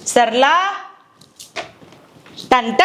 सरला ton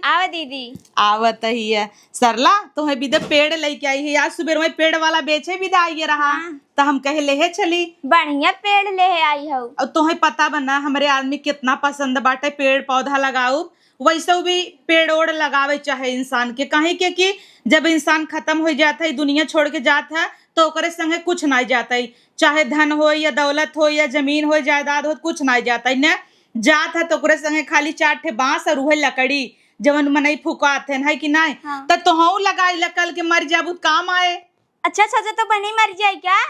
आवा दीदी। आवत ही है। सरला तुम्हें भी पेड़ लेके आई है। आज सुबह में पेड़ वाला बेचे भी आई रहा तो हम कहे ले चली। बढ़िया पेड़ ले आई हो। और तुम्हें पता बना हमारे आदमी कितना पसंद बाटे पेड़ पौधा लगाऊ। वैसे भी पेड़ ओड़ लगावे चाहे इंसान के कहीं के कि जब इंसान खत्म हो जाता है दुनिया छोड़ के जाता है तो ओकरे संगे कुछ नहीं जाता है। चाहे धन हो या दौलत हो या जमीन हो जायदाद हो कुछ नहीं जाता है न जात है तो ओकरे संगे खाली 4 ठे बांस और उहे लकड़ी जवन मनई फुकाते है कि नहीं। हाँ। तो तुहू लगाई लकल के मर जाबू काम आए। अच्छा सोचा तो बनी मर जाए क्या?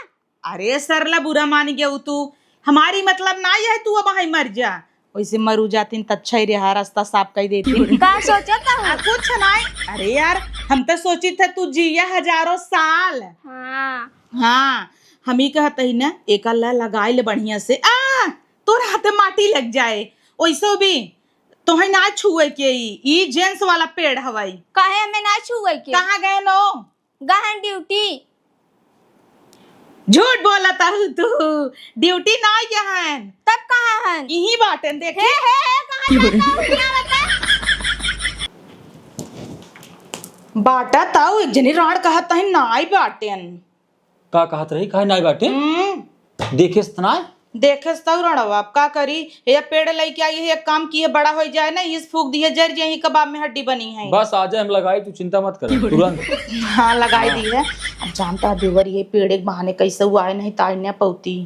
अरे सरला बुरा मान गया तू हमारी मतलब ना है तू अब वहीं मर जा। वैसे मरू जाती तो अच्छा ही रहा रास्ता साफ कर देती। का सोचा था? कुछ नहीं। अरे यार हम तो सोची थे तू जिया हजारों साल। हाँ हाँ हम ही कहते ही ना एक अल्लाह लगाई ले बढ़िया से तोर हाथे माटी लग जाए। वैसे भी तोहे ना छुए के ई जेंट्स वाला पेड़ हवाई। काहे हमें ना छुए के? कहाँ गए नो? गहन ड्यूटी। झूठ बोला ताहू तू। ड्यूटी ना यहाँ तब कहाँ है? यही बाटे देखे। कहाँ जाता हूँ? बाटा ताऊ एक जनी राण कहता है नाई बाटेन। का कहत रही काहे नाई बाटे? देखे सतना देखे ताऊ रणवा आप का करी ये पेड़ लेके आई है एक काम किए बड़ा हो जाए ना इस फूक दिए जर यही कबाब में हड्डी बनी है। बस आ जाए हम लगाई तू चिंता मत कर तुरंत। हाँ लगाई दी है। अब जानता देवर ये पेड़ एक बहाने कैसे हुआ है नहीं ताड़ने पौती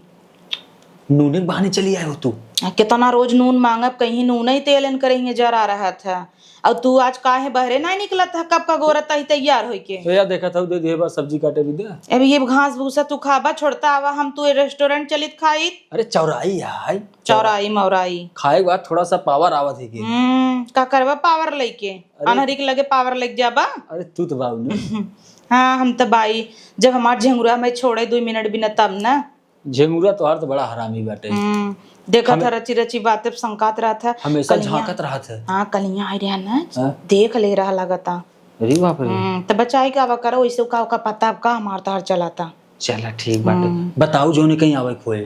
नूने के बहाने चली आए हो तू। कितना रोज नून मांगब कहीं नून ही तेलन करेंगे जरा रहा था। अब तू आज काहे बहरे नहीं निकला था कब का गोरत ही तैयार होई के। तो यार देखा था दे दे बस सब्जी काटे भी दे। अब ये घास भूसा तू खाबा छोड़ता आवा हम तू रेस्टोरेंट चलित खाई। अरे चौराई है चौराई मौराई खाए के बाद थोड़ा सा पावर आवत है के। का करवा पावर लेके अनहरी के लगे पावर लेके जाबा। अरे तू तो बाबू ने हाँ हम तो बाई जब हमार झंगुरा में छोड़े 2 मिनट बिना तब ना। झेंगुरा तोहार तो बड़ा हरामी बाटे। देखा था रची रची बातें संकात रहा था हमेशा झांकत रहा था। हाँ कलियां आई रहा ना देख ले रहा लगता। अरे बाप रे तो बचाई का करो वैसे का पता अब का हमार तार चला था। चला ठीक बाटे बताओ जो ने कहीं आवे खोए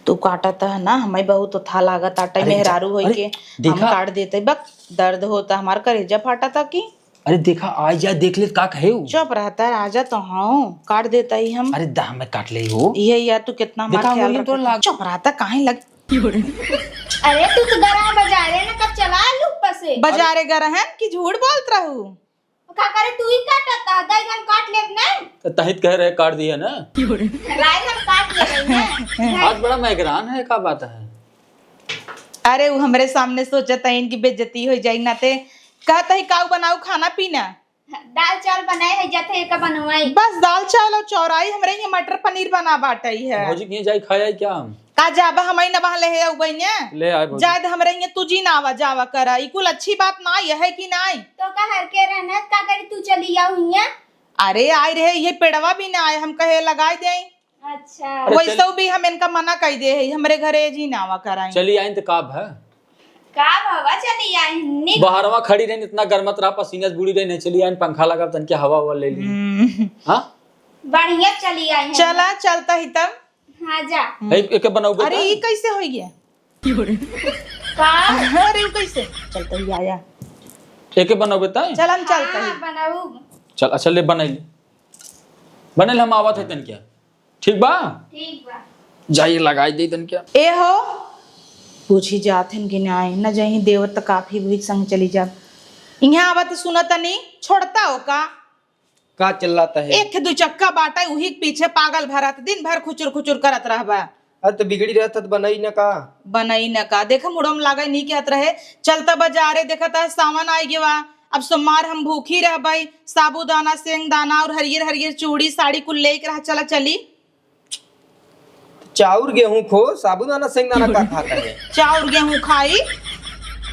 तू काटा था ना हमें बहुत था लागत आटा मेहरारू होई के हम काट देते बक दर्द होता हमार कलेजा फाटा था की। अरे देखा आज जाए देख ले का कहे चुप रहता है आजा तो हाँ काट देता ही हम। अरे दाम में काट ले हो ये यार तू कितना हमारा ख्याल रखता चुप रहता कहीं लग। अरे तू तो गरा बाजारे ना कब चला लूप से बाजारे गरहन की झूठ बोलत रहू। का करे तू ही काटता दाई हम काट लेब ना। तो तहित कह रहे काट दिया ना राय हम काट ले ना। आज बड़ा मैगरान है का बात है। अरे वो हमारे सामने सोचता है इनकी बेइज्जती हो जाएगी ना ते कहता ही काऊ बनाऊ खाना पीना। दाल चावल बनाए है जाते का बनवाई बस दाल चावल और चौराई हमरे ये मटर पनीर बना बाटई है। भौजी कहीं जाई खाया क्या हम का जाबा हमई न बहले है उबैने ले आए भौजी जायद हमरे ये तुजी ना आवा जावा करा ई कुल अच्छी बात ना है कि नहीं। तो का हर के रहना का करे तू चली जाऊ हिया। अरे आए रहे ये पेड़वा भी ना आए हम कहे लगाई दे। अच्छा वैसे भी हम इनका मना कर दे है हमरे घरे जी ना आवा कराई। चली आई तो काब है का बाबा चली आई निक बाहरवा खड़ी रही इतना गर्मत रहा पसीने से बूढ़ी रही नहीं चली आई पंखा लगा तन के हवा ले ली। हाँ बढ़िया चली आई है। चला चलता ही तब हाँ जा एक बनाऊ अरे ये कैसे हो गया का अरे ये कैसे चलता ही आया एक बनाऊ बेटा चल हम चलता ही बनाऊ चल अच्छा ले बनैले हम आवत है तन क्या ठीक बा ठीक बा जाइए लगाई दे तन क्या ए हो पूछी जात हैं कि ना न जही देवर त काफी भी संग चली जा यहाँ आवत सुनता नहीं छोड़ता हो का चिल्लाता है। एक 2 चक्का बाटा उही के पीछे पागल भरत दिन भर खुचुर खुचुर करत रहबा। अरे तो बिगड़ी रहता तो बनाई न का बनई न का देख मुड़म लागे नहीं कहत रहे चलता बाजारे देखता सावन आई गवा अब सोमवार हम भूखी रह भाई साबूदाना सेंगदाना और हरियर हरियर चूड़ी साड़ी कुल लेके रह चला चली। चाउर गेहूं खो साबुदाना सेंगदाना का खाता है। चाउर गेहूं खाई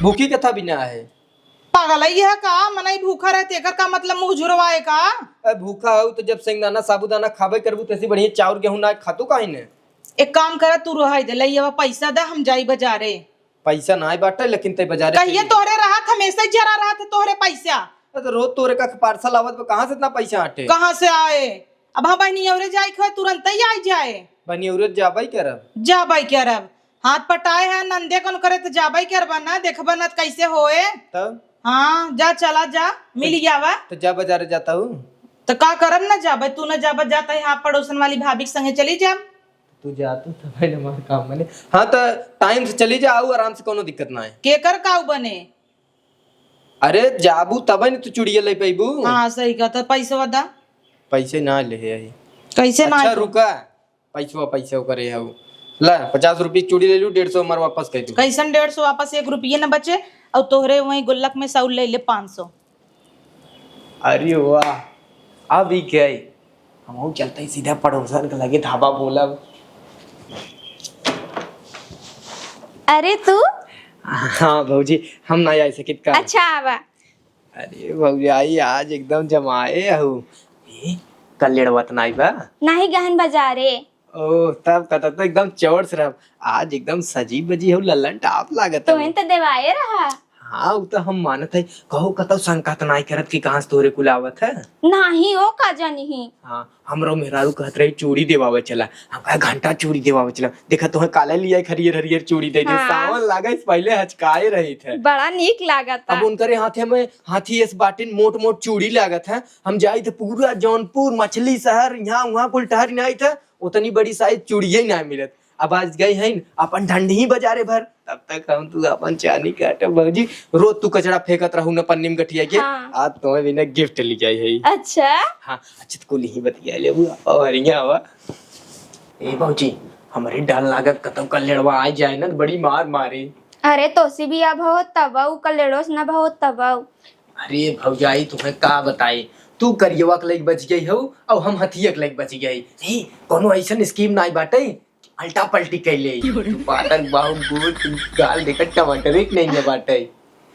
भूखी कथा बिना है पागल है का मनई भूखा रहते एकर का मतलब मुंह झुरवाए का। अरे भूखा हो तो जब सेंगदाना साबुदाना खाबे करबू तैसी बढ़िया चाउर गेहूं ना खातो काहे ने। एक काम कर तू रह दे लइया पैसा दे हम जाई बाजारे। पैसा ना बाटे लेकिन ते बाजारे कहिए तोरे राहत हमेशा जरा रहा था तोरे पैसा। तो रोज तोरे का पार्सल आवत पे कहां से इतना पैसा हटे कहाँ से आए अब हम बहनी औरे जाए तुरंत ही आ जाए बनी औरत जाबाई करब जा भाई क्या रब हाथ पटाए है नंदे कौन करे तो जाबे करबा ना देखबा ना तो कैसे होए। तब हाँ जा चला जा मिल जावा। तो जा बाजार जाता हूँ। तो का करब ना जाबे तू ना जाबा जाता है हाँ पड़ोसन वाली भाभी के संगे चली जा। तू जा तो तब हमारे काम बने। हाँ तो टाइम से चली जा आऊ आराम से कोनो दिक्कत ना है। केकर काऊ बने। अरे जाबू तब न तू चूड़िया ले पैबू। हाँ सही कहता पैसा दा। पैसे ना ले आई। कैसे ना अच्छा रुका पैसा करे है ला 50 रुपये चूड़ी ले लू 150 हमारे वापस कर दू। कैसन 150 वापस 1 रुपये न बचे और तोहरे वही गुल्लक में सौल ले 500। अरे वाह अब ही क्या है हम चलते ही सीधा पड़ोसन के लगे धाबा बोला। अरे तू हाँ भौजी हम ना आई सकित का। अच्छा आवा। अरे भौजी आई आज एकदम जमाए हूँ कल लेड़वत नाई बा नाही गहन बाजारे। ओ तब कता तो एकदम चौड़ से रह आज एकदम सजी बजी हो लल्लन टाप लागत तो तो देवाए रहा। हाँ वो तो हम मानत है कहो कतो शंका तो नहीं करत कि कहाँ से तोरे कुलावत है। नाही ओ का जानी। हाँ हमरो मेहरारू कहत रही चूड़ी देवावे चला हम कहा घंटा चूड़ी देवावे चला देखा तो काले लिया हरियर हरियर चूड़ी दे दे। हाँ। सावन लागे पहले हचकाए रही थे बड़ा नीक लागत। अब उनकरे हाथे में हाथी इस बाटिन मोट मोट चूड़ी लागत है। हम जाई थे पूरा जौनपुर मछली शहर यहाँ वहाँ कुल टहर नहीं था उतनी बड़ी साइज चूड़िया ही ना मिलत। अब आज गई है अपन ढंडी ही बाजारे भर तब तक हम तू अपन चानी काट भौजी रोज तू कचरा फेंकत रहू न पन्नी में गठिया के। हाँ। आज तुम्हें बिना गिफ्ट ली जाई है। अच्छा हाँ अच्छा तो कुल ही बतिया ले और यहाँ ए भौजी हमारी डर लागत कतौ का लड़वा आ जाए ना बड़ी मार मारे। अरे तोसी भी अब हो तब कलेड़ोस न भो तब। अरे भौजाई तुम्हें का बताई तू करियवा के लग बच गई हो और हम हथिया के लग बच गई। नहीं कोनो ऐसा स्कीम ना बाटे अल्टा पल्टी कैले पातन बाहु गुड़ गाल देखत टमाटर एक नहीं है बाटे।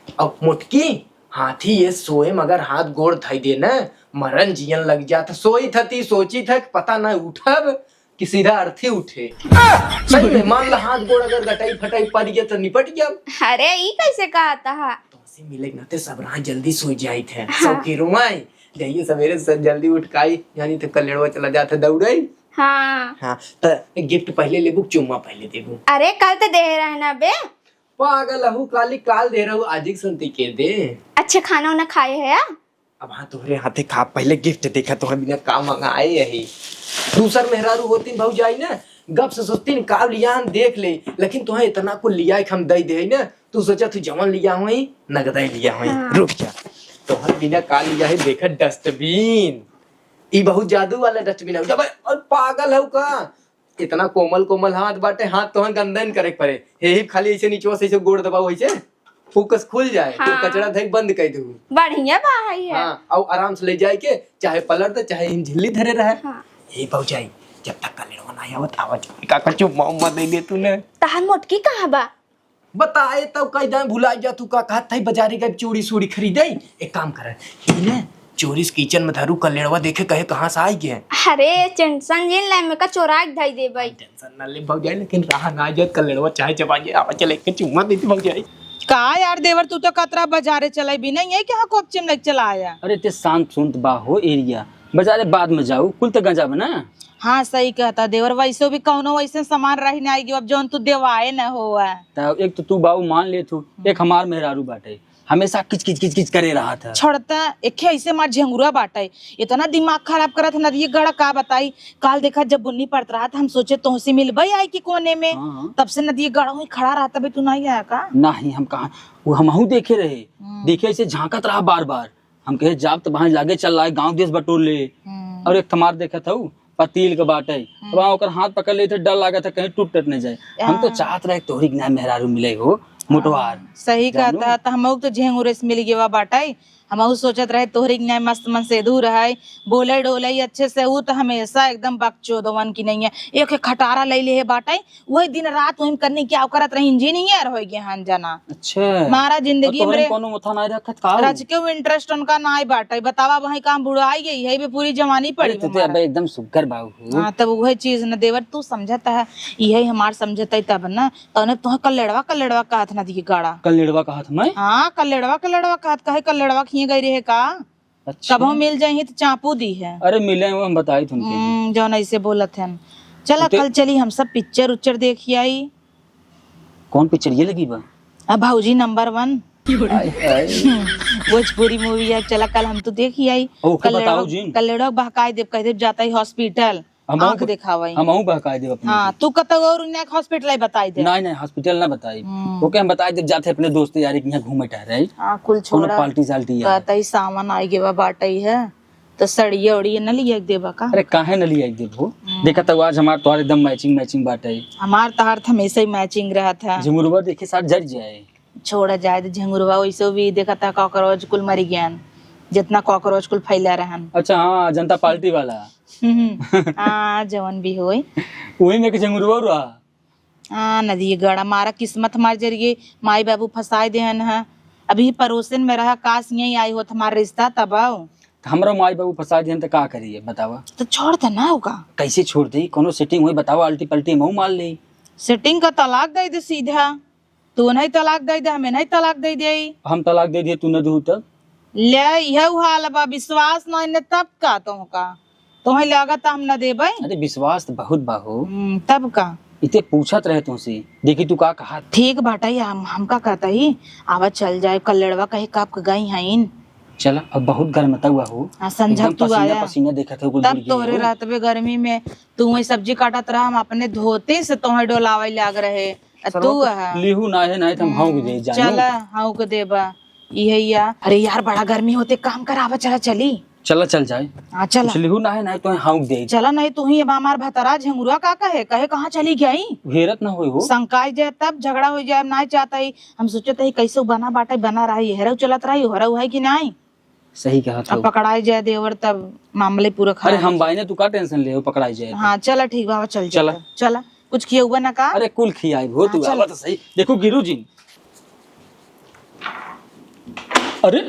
अब मुटकी हाथी ये सोए मगर हाथ गोड़ धई दे ना मरन जियन लग जाता सोई थी सोची था पता ना उठब कि सीधा अर्थी उठे। सही में मान ला हाथ गोड़ अगर गटाई फटाई पड़ गया तो निपट गया। अरे ई कैसे कहता है। तो मिले नाते सब रात जल्दी सो जाई थे सब की रुमाई जाइए सवेरे से जल्दी उठकाई यानी तो कलेड़वा चला जाता दौड़ाई। हाँ हाँ तो गिफ्ट पहले लेबू चुम्मा पहले देबू। अरे कल तो दे रहना बे। पागल हूँ काली काल दे रहा हूँ आज एक सुनती के दे। अच्छा खाना वाना खाए है। अब हाँ तुम्हारे हाथे खा पहले गिफ्ट देखा तो हम बिना काम मंगाए यही दूसर मेहरारू होती भाव जाई ना गप से सोचती का लिया देख ले लेकिन तुम्हें इतना को लिया हम दे दे ना तू सोचा तू जवन लिया हुई नगदाई लिया हुई। हाँ। रुक जा तुम्हारे बिना का लिया है देखा डस्टबिन ई बहुत जादू वाला डस्टबिन है जब और पागल है का इतना कोमल कोमल हाथ बाटे हाथ तो गंदन करे पड़े यही खाली ऐसे नीचे से ऐसे गोड़ दबाओ ऐसे फोकस खुल जाए। हाँ। तो कचरा धक बंद कर दू। बढ़िया भाई है। हाँ और आराम से ले जाए के चाहे पलट दे चाहे झिल्ली धरे रहे। हाँ। ये पहुंचाई जब तक का लेड़वा ना आवत आवाज का कचू मम्मा दे दे तूने तहार मोटकी कहाँ बा। बताए तब कई दाए भुला जा तू का कहत था बाजारी गए चूड़ी सूड़ी खरीदे। एक काम कर ने चोरीस किचन में धरू का लेड़वा देखे कहे कहां से आई गए। अरे टेंशन जिन लाई में का चोरा के धई दे भाई। टेंशन ना ले भौजाई लेकिन रहा ना जात का लेड़वा चाहे जब आए आवा चले के चुम्मा दे दी भौजाई। का यार देवर तू तो कतरा बाजारे चलाई भी नहीं है कि हाँ कोपचे में चला आया। अरे ते शांत सुनत बा हो एरिया बाजारे बाद में जाऊ कुल तो गंजा बना। हाँ सही कहता देवर वैसे भी कौनो वैसे सामान रही ना आएगी अब जौन तू देवाए न हो। तब एक तो तू बाबू मान ले तू एक हमार मेहरारू बाटे हमेशा किच किच किच किच करे रहा था। छोड़ता एक ऐसे मार झंगुरा बाटे इतना दिमाग खराब करा था नदी गड़ा का बताई। काल देखा जब बुन्नी पड़त रहा था हम सोचे तुमसे मिलबई आई की कोने में। हाँ। तब से नदी गड़ा हुई खड़ा रहा तभी तू नहीं आया का। नहीं हम कहा वो हमहू देखे रहे देखे ऐसे झांकत रहा बार बार हम कहे जाब तो वहां लागे चल रहा है गाँव देश बटोर ले। और एक थमार देखा था पतील के बाटे वहाँ ओकर हाथ पकड़ ले थे डर लगा था कहीं टूट टट नहीं जाए। हम तो चाहत रहे तोहरी के मेहरारू मिले हो मोटवार। सही कहता तो हम तो झेंगुरे से मिल गया बाटाई हम सोचत रहे तोहरी न्याय मस्त मन से दूर है बोले डोले अच्छे से वो तो हमेशा एकदम बकचोदवन की नहीं है। एक खटारा ले ले बाटाई वही दिन रात वही करने की आओ करत रही इंजीनियर हो गए हन जना। अच्छा मारा जिंदगी में कोनो मथा नहीं रखत का रच के इंटरेस्ट उनका ना बाटाई बतावा वही काम बुढ़ाई गई है भी पूरी जवानी पड़ी। तो अबे एकदम सुगर बाबू। हाँ तब वही चीज न देवर तू समझता है यही हमार समझता तब न तो तुह कल्लेड़वा कहत ना दी गाड़ा कल्लेड़वा कहत मैं। हाँ कल्लेड़वा कहत कहे कल्लेड़वा खिए गई रहे का। अच्छा। कब हम मिल जाए तो चापू दी है। अरे मिले वो हम बताई तुमके जौन ऐसे बोलत है चला कल चली हम सब पिक्चर उच्चर देखी आई। कौन पिक्चर ये लगी बा? अब भाऊजी नंबर 1 आय, आय। भोजपुरी मूवी है, चला कल हम तो देख ही आई। ओके, बताओ जी। कल्लेड़ो बहकाई देव कह देव जाता ही हॉस्पिटल आंख दिखावाई। हम बहकाए देव अपने। हाँ तू कत और उन्हें हॉस्पिटल ही बताई दे। नहीं हॉस्पिटल ना बताई। ओके हम बताए देव जाते अपने दोस्त यारी के यहाँ घूमे टहरे। हाँ कुल कोनो छोड़ा पार्टी साल्टी यार। कहता ही सामान आई गेवा बाटई है तो सड़िया उड़िया न लिया देवा का। अरे काहे न लिया देव? देखा तो आज हमार तोहर एकदम मैचिंग बाटे। हमार तहार हमेशा ही मैचिंग रहा था। झुमुरवा देखे साथ जर जाए। छोड़ा जाए तो झंगुरवा वैसे भी देखा था कॉकरोच कुल मरी गयान जितना कॉकरोच कुल फैला रहन। अच्छा हाँ जनता पार्टी वाला। हाँ जवन भी होई वही में के झंगुरवा रहा। हाँ नदी गड़ा मारा किस्मत हमारे जरिए माई बाबू फंसाए देहन है। अभी पड़ोसन में रहा काश यही आई हो तुम्हारा रिश्ता तब आओ। हमरा माई बाबू फंसा दियन तो का करिए बतावा? तो छोड़ दे ना होगा। कैसे छोड़ दी? कोनो सेटिंग हुई बतावा, अल्टी पल्टी मुंह मार ले। सेटिंग का तलाक दे दे सीधा। तू नहीं तलाक दे दे हमें नहीं तलाक दे दे। हम तलाक दे दिए तू न दू तब? ले यह हाल बा विश्वास नहीं ने तब का तुमका तुम्हें लागत हम न देबे। अरे विश्वास तो बहुत बाहो। तब का इते पूछत रहे तुमसे देखी तू का कहा। ठीक बाटा ही हम का कहता ही आवा चल जाए कल्लड़वा कहीं कब गई हैं। चला अब बहुत गर्मता हुआ हो। हाँ संझा तू आया पसीना देखा था तब तोरे रात में गर्मी में तू वही सब्जी काटत रहा हम अपने धोते से तुम्हें डोलावे लाग रहे तू लिहू ना है तो हम हाउ दे जानो। चला हाउ के देबा ये या। अरे यार बड़ा गर्मी होते काम करावा चला चली। चल जाए। हाँ चला लिहू ना है तो हाउ दे। चला नहीं तू ही अब हमार भतरा झंगुरा का कहे कहे कहाँ चली गई। घेरत ना होई हो। संकाई जाए तब झगड़ा हो जाए ना चाहता ही हम सोचते ही कैसे बना बाटा बना रही है चलत रही हो है कि नहीं। सही कहा था। अब पकड़ाई जाए देवर तब मामले पूरा खराब। अरे हम बाइने तू का टेंशन ले पकड़ाई जाए। हाँ चला ठीक बाबा चल चला चला कुछ किया हुआ ना का। अरे कुल खियाई हो तू आवा तो सही। देखो गिरू जी। अरे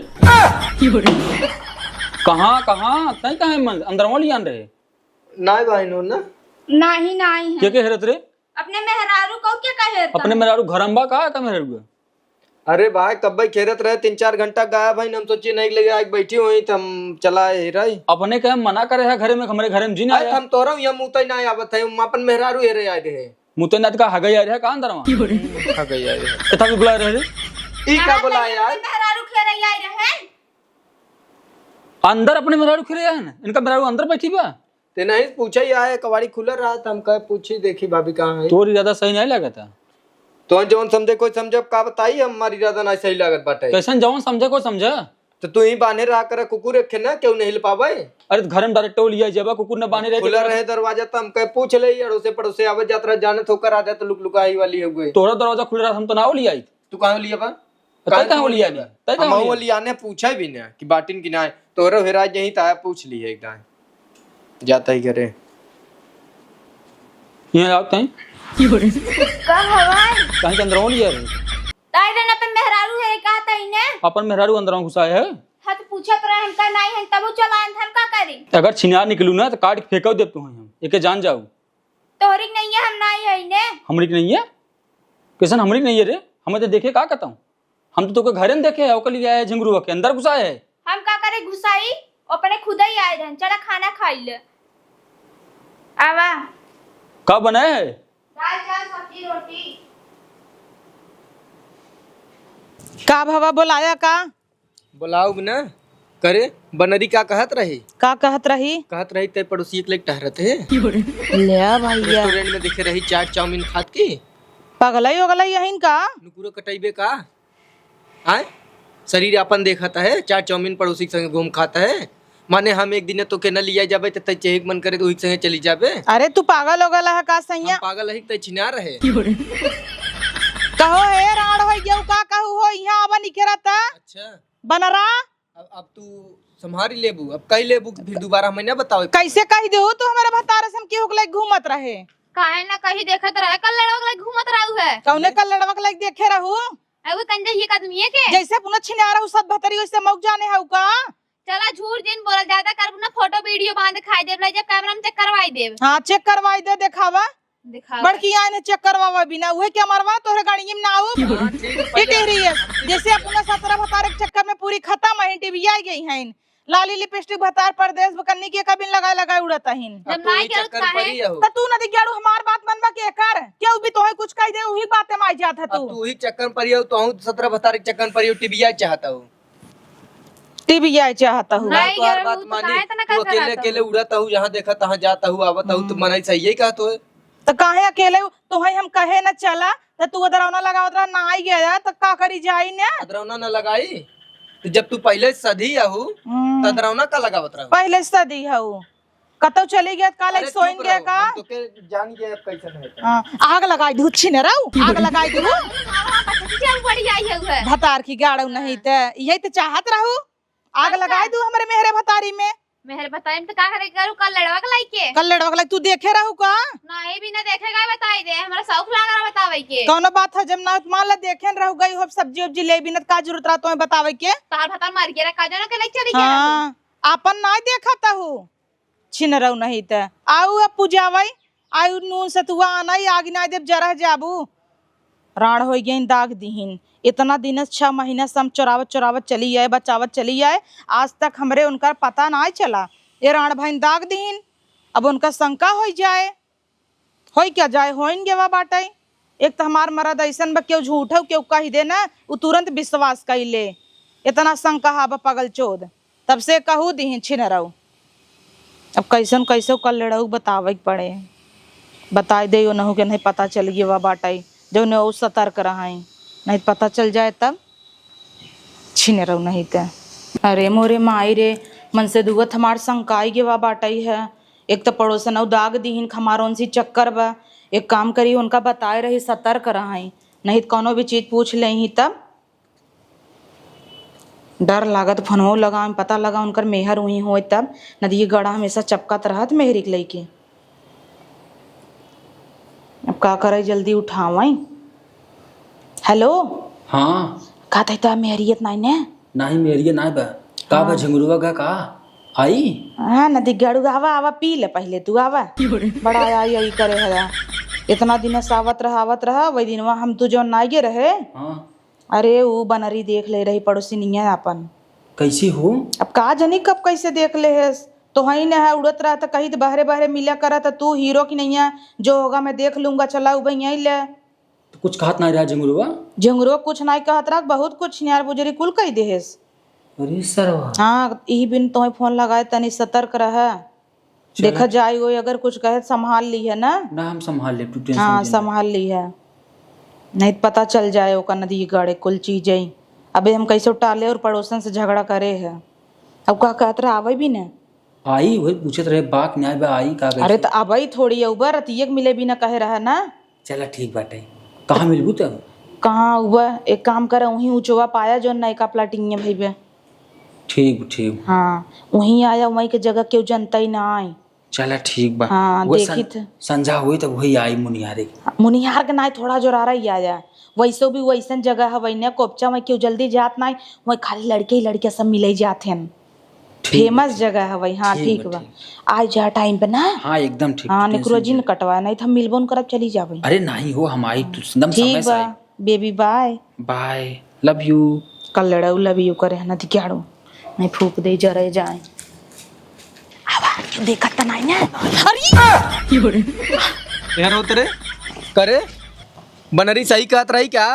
कहाँ तई कहाँ मन अंदरवा लियान रहे? नाय बहनो ना नहीं के हेरत रे? अपने मेहरारू को क्या कहे? अपने मेहरारू घरम्बा का मेहरारू? अरे भाई कब भाई खेरत रहे 3-4 घंटा गायब भाई हम सोचे नहीं लगे आज बैठी हुई तो हम चला रही। अपने कहे मना करे है घरे में हमारे घरे में जी ना आया। हम तोरा यहाँ मुँह ना आवत है हम अपन मेहरारू ये रहे आए रहे मुते नाथ का हगई आ रहा कहां अंदरवा? हगई आए रहे कथा भी बुला रहे ई का बुलाए यार? मेहरारू खेरे आए रहे अंदर अपने मेहरारू खेले है ना इनका मेहरारू अंदर बैठी बा। ते नहीं पूछा ही आए कवाड़ी खुला रहा था हम कहे पूछी देखी भाभी कहाँ है। तोरी ज्यादा सही नहीं लगा था। तो जौन समझे कोई समझे का बताई हमारी ज्यादा नहीं सही लागत बाटे। कैसन जवान समझे को समझा। तो तू ही बांधे रहा करे कुकुर रखे ना क्यों नहीं हिल पावे। अरे घर में डायरेक्ट लिया जब कुकुर ने बांधे रहे खुला रहे दरवाजा तो हम कहे पूछ ले अड़ोसे पड़ोसे आवे यात्रा जाने थोकर आ जाए तो लुक लुकाई वाली हो गई। तोरा दरवाजा खुल रहा हम तो ना लिया। तू कहाँ लिया बा? कहाँ लिया नहीं तय कहाँ हम लिया ने पूछा भी ना कि बाटिन की ना है तोरा हेराज यही था पूछ ली है एकदम जाता ही करे यहाँ आते हैं कब हवाई कहीं के अंदर लिया रे ताई रे अपन मेहरारू है कहा तई ने अपन मेहरारू अंदर घुसाए है। हां तो पूछत रहे हम का नहीं है तब चला हम का करी। अगर छिनार निकलू ना तो काट के फेंको देब तू हम एके जान जाऊ। तोहरी नहीं है हम नहीं है ने हमरी के नहीं है कैसन हमरी नहीं है रे हमें तो देखे का कहता हूँ हम तो तोके घरे में देखे है ओके लिए आए झंगरू के अंदर घुसाए है। हम का करे घुसाई अपने खुद ही आए रहन चला खाना खाई ले आवा का बनाए है? दाल चावल सब्जी रोटी। का भवा बोलाया का बुलाओ ना करे बनरी का कहत रही कहत रही ते पड़ोसी एक लेक टहरत है ले भैया रेस्टोरेंट में देखे रही चाट चाउमीन खात की पगलई हो गलई यहीं का नुकुरो कटाइबे का आए शरीर अपन देखता है चाट चाउमीन पड़ोसी के संग घूम खाता है माने हम एक दिन तो के न लिया जाबे त चेक मन करे तो ओही संगे चली जाबे। अरे तू पागल हो गला है का सैया पागल है त छिना रहे कहो हे राड़ हो गयो का कहू हो यहां आवा निकरता अच्छा बनरा अब तू संभारी लेबू अब कई लेबू फिर दोबारा हमें ना बताओ कैसे कह दे तू हमारे भतारे से हम के होगले घूमत रहे काहे ना कहीं देखत रहे कल लड़वा के घूमत रहू है कौने कल लड़वा के लाइक देखे रहू एगो कंजे ये आदमी है के जैसे पुनः छिना रहू सब भतरी वैसे मौक जाने है का। चला झूठ जिन बोल ज्यादा करबू ना फोटो वीडियो बांध खाई देब ले जब कैमरा में चेक करवाई देब। हां चेक करवाई दे दिखावा दिखावा बड़की आने चेक करवावा बिना उहे के मरवा तोरे गाड़ी में ना आऊ ये कह रही है जैसे अपना 17 भतारे के चक्कर में पूरी खत्म है टीवी आ गई हैं लाली लिपस्टिक भतार परदेश बकन्नी के कबिन लगा उड़ता हिन। जब नाई के चक्कर परी हो त तू न दिगाड़ू हमार बात मनबा के कर क्यों भी तोहे कुछ कह दे वही बातें में आ जात है अब तू ही चक्कर परी हो तो 17 बतारे चक्कर परी हो टिबिया चाहता हूँ टीवी आए चाहता हूँ। नहीं तो हर यार, बात वो तो मानी काहे तना तू कर अकेले रहा था अकेले उड़ाता हूँ जहाँ देखा तहाँ जाता हूँ आवता हूँ तो मनाई सही है कहा तो तो काहे अकेले तोहे हम कहे न चला तो तू अदरौना लगावत रहा ना आई गया तो का करी जाई ने। अदरौना न लगाई तो जब तू पहले सधी आहू तो अदरौना का लगावत रहा पहले से दी हूँ कतौ चली गया काल एक सोइन गया का तो के जान गए अब कैसे है हाँ, आग लगाई दू छिने रहू आग लगाई दू चल पड़ी आई है भतार की गाड़ू नहीं ते यही तो चाहत रहू आग लगाई दू हमारे मेहरे भतारी में। मेहर बताई तो का करे करू कल लड़वा के लाइके कल लड़वा के तू देखे रहू का नहीं भी ना देखेगा बताई दे हमरा शौक लगा रहा बतावे के कौनो बात है जब ना मान ला देखे रहू गई हो सब्जी उब्जी ले बिना का जरूरत रहा तो बतावे के तार भतार मार के रखा जाना के लाइक चली गया हाँ अपन नहीं देखता हूँ छिन रहू नहीं ते आऊ अब पूजावई आयु नून सतुआ आना आग ना देव जरह जाबू राण हो गई दाग दीहिन इतना दिन 6 महीना से हम चोरावत चली आए बचावत चली आए आज तक हमरे उनका पता ना चला ये राण भाई दाग दीहिन अब उनका शंका हो जाए हो क्या जाए होइनगे वा बाटे एक तो हमार मरद ऐसन बा क्यों झूठो क्यों कही दे ना वो तुरंत विश्वास कर ले इतना शंका हा पगल चोद तब से कहू दीहिन छिन रहू अब कैसन कैसे कल लड़ऊ बतावे के पड़े बताए दे नहू के नहीं पता चल गया वा बाटे जो ने वो सतर्क रहा नहीं पता चल जाए तब छीने रहू नहीं ते अरे मोरे माई रे मन से दुगत हमार शंकाई के वा बाटाई है एक तो पड़ोसन दाग दीहिन खमारों सी चक्कर बा एक काम करी उनका बताए रही सतर्क रहा नहीं तो कोनो भी चीज पूछ ले ही तब डर लागत फनवो लगा पता लगा उनकर मेहर हुई हो तब नदी गड़ा हमेशा चपकत रहत मेहरी के लैके अब का करे जल्दी उठावाई। हेलो हाँ का था मेहरियत नहीं ने नहीं मेरी नहीं बा का बा झंगरुआ का आई हाँ नदी गड़ू आवा आवा पी ले पहले तू आवा बड़ा आई आई करे है इतना दिन से आवत रहा वही दिन हम तू जो नाइगे रहे हाँ अरे वो बनरी देख ले रही पड़ोसी नहीं है अपन कैसी हो अब का जनी कब कैसे देख ले है तो वही न है उड़त रहा था कहीं तो बहरे बहरे मिला करा था तू हीरो की नहीं है जो होगा मैं देख लूंगा चला भैया ले तो कुछ कहत नहीं रहा झंगरुआ झंगरो कुछ नहीं कहत रहा बहुत कुछ नियार बुजरी कुल कही देहेस। अरे सरवा हाँ यही बिन तुम्हें फोन लगाए तनी सतर्क रह देखा जाए वो अगर कुछ कहे संभाल ली है ना हम संभाल ले तू हाँ संभाल ली है नहीं तो पता चल जाए वो नदी गाड़े कुल चीजें अबे हम कैसे टाले और पड़ोसन से झगड़ा करे है अब का कहत रहा आवे भी न आई वही पूछत रहे बाक न्याय बा आई का अरे तो अबई थोड़ी उबर रतियक मिले भी न कहे रहा ना चला ठीक बाटे कहाँ मिलबू तब कहाँ उबर एक काम करे वहीं ऊंचवा पाया जो नयका प्लाटिंग है भाई ठीक हाँ वहीं आया वहीं के जगह क्यों जनता ही ना आई चला ठीक बा हाँ देखी थे संझा हुई तब वही आई मुनियारे मुनिहार के नाई थोड़ा जो रहा ही आया वैसे भी वैसन जगह है वही कोपचा में क्यों जल्दी जात ना वही खाली लड़के ही लड़के सब मिले जाते हैं फेमस जगह है वही। हाँ ठीक बा आज जा टाइम पे ना हाँ एकदम ठीक हाँ निक्रोजी न कटवाया नहीं तो हम मिलबोन करब चली जाबे अरे नहीं हो हम आई तो एकदम समय ठीक से बा baby bye bye love you कल लड़ाऊ लव यू करे ना दिखाड़ो नहीं फूक दे जरे जाए देखा तो नहीं है अरे यार उतरे करे बनरी सही कहत रही क्या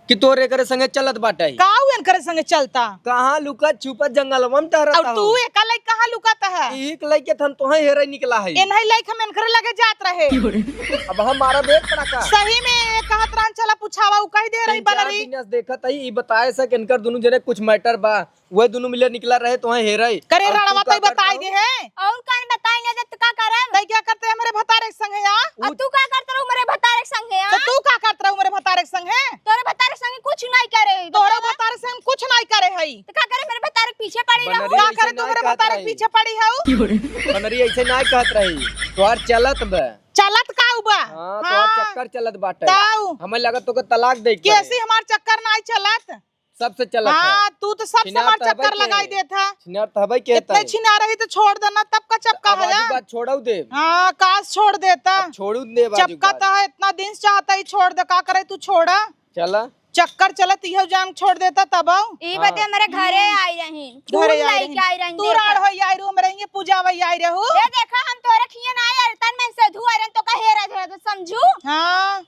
कि तोरे करे संगे चलत बाटे काऊ करे संगे चलता कहाँ लुकत छुपत जंगलवा में टहरता और तू एक लाइक कहाँ लुकाता है एक लइके थन तोहे हेरे निकला है ए नहीं लाइक हम इनकर लगे जात रहे अब हमारा देख पड़ा का सही में कहत रहन चला पूछावा उ कह दे रही बनरी देखत है ई बताए से कि इनकर दोनों जने कुछ मैटर बा वह दोनों मिले निकला रहे तोहे हेरे करे राणवा तो बताई दे है और कान बताई ना तो का करम तई क्या करते हैं मेरे भतारे के संग या अब तू का करत रहू मेरे भतारे के संगे तो तू का करत रहू मेरे भतारे के संग है तोरे भतारे संगे कुछ नहीं करे तोरे भतारे से हम कुछ नहीं करे हई तो का करे मेरे भतारे के पीछे पड़ी रहू का करे तू मेरे भतारे के पीछे पड़ी हऊ बनरी ऐसे ना कहत रही तोहार चलत बा चलत का उबा हां तोहार चक्कर चलत बाटे ताऊ हमें लगत तो के तलाक दे के कैसी हमार चक्कर नहीं चलत सबसे चलत हाँ तू तो सबसे हमार चक्कर लगाई देता छिनार तबई कहता इतने छिना रही तो छोड़ देना तब का चपका है बाजू बात छोड़ाऊ दे हाँ काश छोड़ देता छोड़ू दे बाजू चपका तो है इतना दिन से चाहता ही छोड़ दे का करे तू छोड़ा चला चक्कर चलत इहो जान छोड़ देता तब ई बदे हमारे घरे आई रही घरे आई रही तू राड़ होई आई रू हमरे ये पूजा वई आई रहू ये देखा हम तोरे खिया ना आई तन में से धुआ रन तो कहेरा धरे तो समझू हां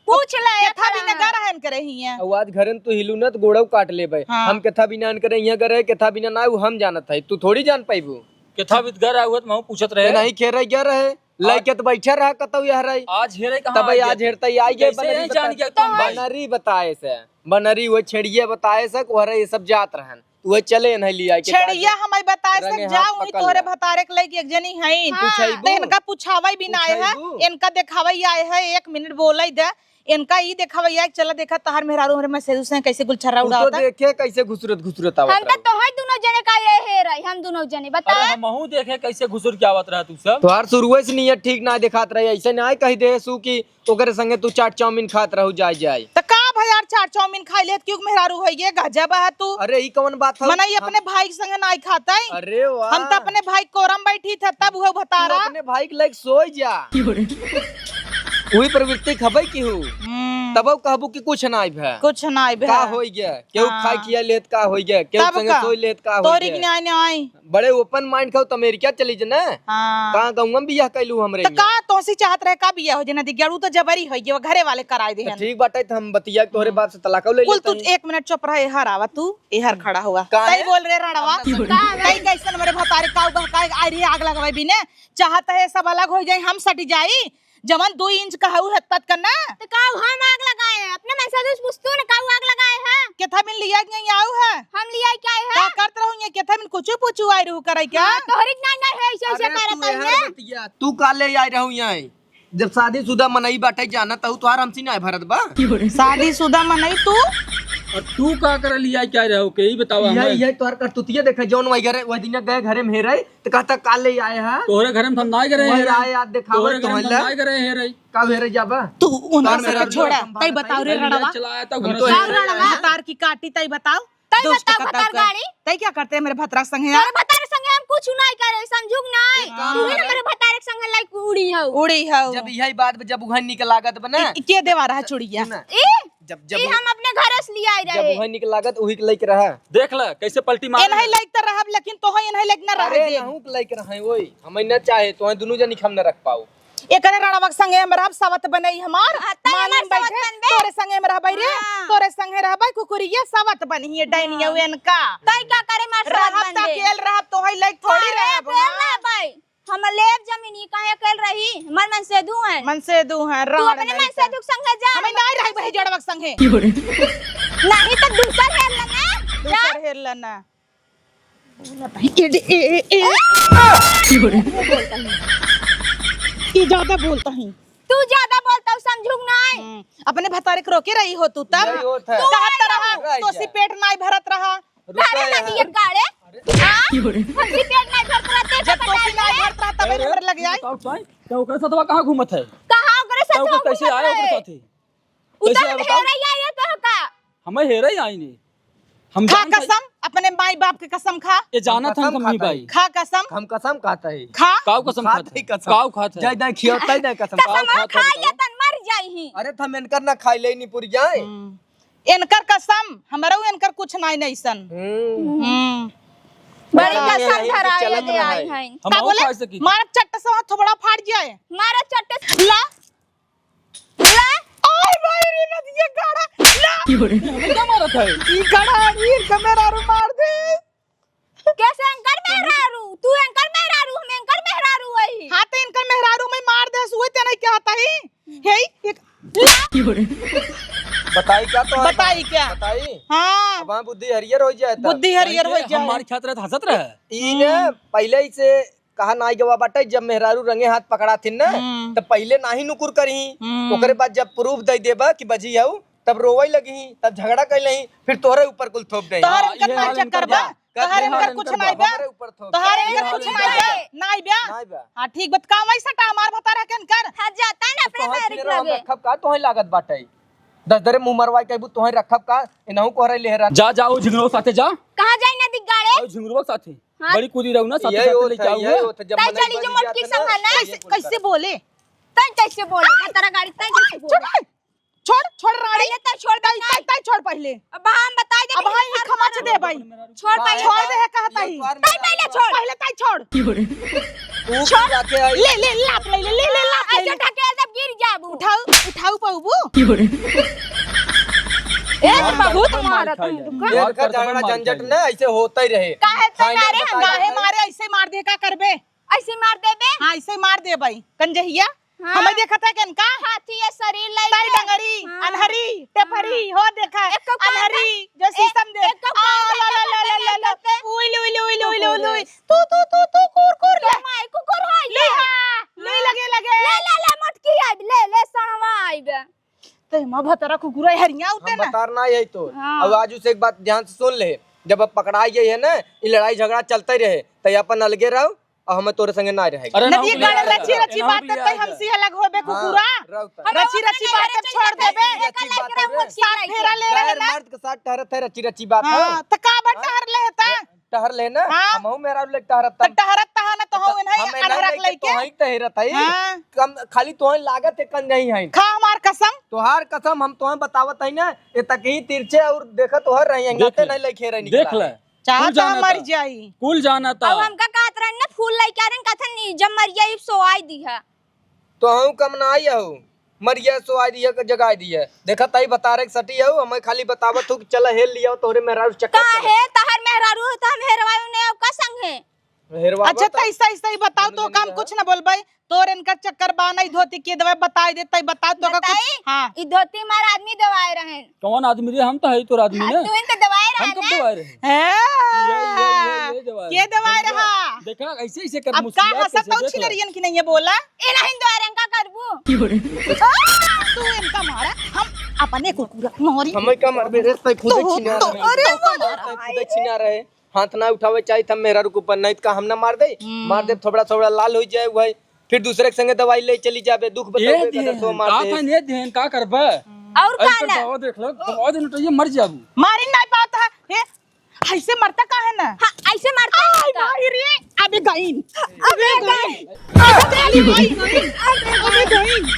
पूछ ले केथा भी नगर रहन करे हिया आवाज घरन तू हिलू न तो गोड़व काट लेबे हम केथा बिना न करे यहाँ करे केथा बिना ना हम जानत है तू थोड़ी जान पाइबू केथा बित घर आउत मैं पूछत रहे नहीं खेर गया रहे लइके तो बैठा रहा कतौ यह रही आज हेरे कहां तब आज हेरता आई गए कैसे जान गया तुम भाई बनरी बताए से बनरी वो छेड़िए बताए से कोहरे ये सब जात रहन वो चले नहीं लिया के छेड़िया हमें बताए से जाऊ ई तोरे भतारे के लई एक जनी हई तो इनका पूछावई भी ना आए है इनका देखावई आए है 1 मिनट बोलई दे इनका ई देखावई आए चला देखा तहार मेहरारू हमरे मैसेज से कैसे गुलछर्रा उड़ावता तो देखे कैसे घुसरत आवत हम तो है दोनों जने का ये रही हम दोनों जने बता अरे हमहू देखे कैसे घुसुर के आवत रहा तू सब तोहार शुरुए से नियत ठीक ना दिखात रही ऐसे ना कही दे सु की ओकरे संगे तू चाट चाउमीन खात रहू जाए त का भाई यार चाट चाउमीन खाई लेत क्यों मेहरारू होइए गजब है तू अरे ई कौन बात है मने अपने भाई के संगे नहीं खाता है अरे वाह हम तो अपने भाई कोरम बैठी था तब वो तू भतारा अपने भाई के लायक सोई जा वही प्रवृत्ति खबै की हूँ तब कहबू कि कुछ ना भे कुछ नहीं भे का होई गया केहू खाई किया लेत का होई गया केहू तब संगे का? सोई लेत का होई तोरी के गया नहीं बड़े ओपन माइंड खाऊ त अमेरिका चली ज ना हां कहां गांव में बियाह कैलू हमरे त का तोसी चाहत रहे का बिया हो जना दिगड़ू तो जबरी होई वो घरे वाले कराए दे तो ठीक बाटे हम बतिया तोहरे बाप से तलाक ले कुल तू लेते 1 मिनट चुप रहे हर आवा तू एहर खड़ा हुआ काहे? तई बोल रे रणवा तई कैसन मेरे भतारे काऊ बहकाए आई रे आग लगवाई बिने चाहत है सब अलग हो जाए हम सट जाई जवन 2 इंच का हऊ हत्तत करना तो काऊ हम आग लगाए हैं अपने में से पूछतू न काऊ आग लगाए हैं केथा बिन लिया नहीं आऊ है हम लिया क्या है का करत रहू ये केथा बिन कुछ पूछू आई रहू करे क्या तोहरी ना है ऐसे ऐसे करत है तू काले आई रहू यहाँ जब शादीशुदा मनई बाटे जाना तू तोहार हमसी ना भरत बा शादीशुदा मनई तू और तू का कर लिया क्या रहो के ही बतावा हमें यही तोहर करतुतिया देखे जौन वही घरे वही दिन गए घरे में हेरे तो कहता काले आए हैं तोहरे घर में धंधाई करे वही हेरे आए याद दिखावे तोहरे घर में तो धंधाई करे हेरे का हेरे जाबा तू उन्हें तार मेरा से छोड़ा जो तई बताओ रे रणवा चलाया था हम घर तो से हेरे रणवा तार की काटी तई बताओ तई दोस्त बताओ का भतार तब गाड़ी तई क्या करते हैं मेरे भतरा संगे तोरे भतारे संगे हम कुछ नहीं करे समझुक नहीं तू ही ना मेरे भतारे संगे लाइक उड़ी हो उड़ी है जब यही बात जब उहन निकल लागत बना के देवा रहा चुड़िया ई जब ई हम अपने घर से लिया आई जब रहे उहन निकल लागत उही के लेके रहा देख ले कैसे पलटी मार इनहे लाइक त रहब लेकिन तोह इनहे लाइक न रहे अरे दे नहु के लेके रहा ओई हम न चाहे तो दोनों जनी हम न रख पाऊ एकरे रणवा संगे हम रहब सवत बनई हमार तई हमार मालूम सवत बैठे बनबे। तोरे संगे में रहबै रे हाँ। तोरे संगे रहबै कुकुरिया सवत बनिए डाइनिया इनका तई का करे मार साथ रहब बन त दे केल रहब तोह लाइक थोड़ी रहब भाई हम लेब जमीन काहे कल रही हमर मन से दू है मन से दू है तू राण अपने मन से दू संगे जा हमें नहीं रही भाई जड़वक संगे नहीं तो दूसर है ना दूसर हेर लेना ये ज्यादा बोलता ही तू ज्यादा बोलता हूँ समझूक नहीं अपने भतारे को रोके रही हो तू तब यही होत है। तू कहत रहा रह तो जा। सी पेट नहीं भरत रहा घरे ना दिए गाड़े हां हमसी पेट नहीं भर करते जब तो सी नहीं भरत रहा तब नंबर लग जाए क्या ओकरे साथवा कहां घूमत है कहां करे क्या सच ओकर कैसे आए ओकरे साथे कैसे उधर आए बताओ हेरा या तो का हमें हेरे ही आई नहीं हम खा जान कसम अपने माई बाप के कसम खा ये जाना था कसम हम खाता भाई खा कसम हम कसम खाता है खा काव कसम खात खाते है कसम। काव खाते जय दे खियोता ही नहीं कसम कसम खा खा या तन मर जाई ही अरे था मेनकर ना खाई ले नहीं पूरी जाए इनकर कसम हमारा इनकर कुछ नहीं नहीं सन बड़ी हाँ, कसम यही धरा चलन दे में आई है। हैं हम का और बोले खा सकी मारक चट्ट से थोबड़ा फाड़ जाए मारा चट्टे ला ला ओए भाई रे नदिया गाड़ा ला हमें क्या मारा था ई गाड़ा वीर कमेरा रू मार दे कैसे अंकर मेहरारू तू अंकर मेहरारू हम अंकर मेहरारू वही हां तो इनकर मेहरारू में मार दे सुए ते नहीं क्या आता ही हे एक बताई क्या तो बताई क्या बताई हां अब बुद्धि हरियर हो जाए बुद्धि हरियर हो जाए हमारे छात्र रहे हंसत रहे ई ने पहले ही से कहा नाई गवा बाटे जब मेहरारू रंगे हाथ पकड़ा थी ना तो पहले नाही नुकुर करी ओकरे बाद जब प्रूफ दे देबा कि बजी हऊ तब रोवई लगी तब झगड़ा कैले फिर तोरे ऊपर कुल थोप दे तोहर हाँ, इनकर ये ना हाल चक्कर इनकर बा बा। तोहर ये हाल इनकर कुछ इनकर नहीं बा। बा हमारे ऊपर थोप तोहर ये इनकर हाल कुछ इनकर नहीं बा बा। नहीं बा नाई बा हां ठीक बत काम ऐसा टा हमार बता रहा के इनकर हट जाता है ना अपने तोहर मेहरिक फिर हम लगे रखब का तोहे लागत बाटे 10 दरे मुंह मरवाई कहबू तोहे रखब का इनहु को हरे लेहरा जा जाओ झिंगरो साथे जा कहां जाई ना दिगाड़े और झिंगरो साथे हाँ। बड़ी कूदी रहू ना साथे यही साथे होता लेके है, यही आओ होता है। जब ताई मनई चली जो बजी मोटकी जाता ना, संभालना ये कैसे बोलता है। कैसे बोले तई कैसे बोले तेरा गाड़ी तई कैसे बोले छोड़ छोड़ रानी पहले तो छोड़ ताई ताई ताई छोड़ पहले अब हम बता दे अब हां खमाच दे भाई छोड़ पहले छोड़ दे है कहता ही ताई पहले छोड़ पहले ताई छोड़ तू जाके आई ले ले लात ले ले ले लात ऐसे ढकेल दे गिर जाबू उठाओ उठाओ पाऊबू ए बाबू तुम्हारा तुम घर का झगड़ा झंझट ना ऐसे होता ही रहे। काहे तो मारे हम काहे मारे ऐसे मार दे का करबे ऐसे मार देबे हां ऐसे मार दे भाई कंजहिया हमें देखा था कि का हाथी ये शरीर लाई ताई डंगरी अनहरी टेपरी हो देखा अनहरी जो शीशम दे ला ला ला ला ला उइल उइल उइल उइल उइल तू कुर ले माय कुकुर होय ले ले लगे लगे ले ले ले मटकी आइब ले सणवा आइब ते म भतरा कुकुर हरिया उते हम ना बताना यही तो। हाँ। अब आजू से एक बात ध्यान से सुन ले, जब अब पकड़ाई गई है ना ये लड़ाई झगड़ा चलता ही रहे तो अपन अलगे रहो और हमें तोरे संगे ना रहेगा। नदी गड़ रची रची बात तई हमसी अलग होबे कुकुरा रची रची बात छोड़ देबे साथ फेरा ले रहे ना मर्द के साथ टहरत है रची रची बात है हां त का बटहर ले था टहर लेना हमहू मेरा ले टहरत त टहरत तहा ना तो हो नहीं हमें अनहरक नहीं लेके तो ही टहरत है हाँ। कम खाली तोहे लागत है कन नहीं है खा हमार कसम तोहार कसम हम तोहे बतावत है ना ये तक ही तिरछे और देखत तोहर रही अंगाते नहीं लेके रही देख ले चाहता मर जाई कुल जाना था अब हमका कात रहन ना फूल लाई कारण कथन जब मर जाई सो आई दी है तो हम कम ना आई हूँ मरिया सो आई दिया जगह दिया देखा ताई बता रहे सटी हूँ हमें खाली बतावत हूँ कि चला हेल लिया तोरे मेरा चक्कर का है तहर मेहरारू त हम हेरवायु ने का संग है हेरवा अच्छा तई सही सही बताओ तो काम कुछ ना बोल भाई तोर इनका चक्कर बा नहीं धोती के दवाई बता दे तई बता तो का कुछ हां ई धोती मार आदमी दवाए रहन कौन आदमी रे हम तो है तो आदमी ने तू इन तो दवाए हम रहन कब दवाए रहे है दवाई के दवाई रहा देखा ऐसे ऐसे कर अब का हसत तो छिलरियन की नहीं है बोला ए नहीं दवाए रहन का करबू तू इनका मारा हम अपने कुकुरा मोरी हमें का मरबे रे तई खुद छिना तो अरे वाला खुद छिना रहे हाथ ना उठावे चाहिए था मेरा रुक ऊपर नहीं का हम ना मार दे थोड़ा थोड़ा लाल हो जाए भाई फिर दूसरे के संगे दवाई ले चली जाबे दुख बतावे कदर सो मार दे का ने देन का करबे और का ऐसे ना दवा देख लो दवा देन तो ये मर जाबू मारी नहीं पाता है ऐसे मरता का है ना हां ऐसे मारता है भाई रे अबे गईन अबे गईन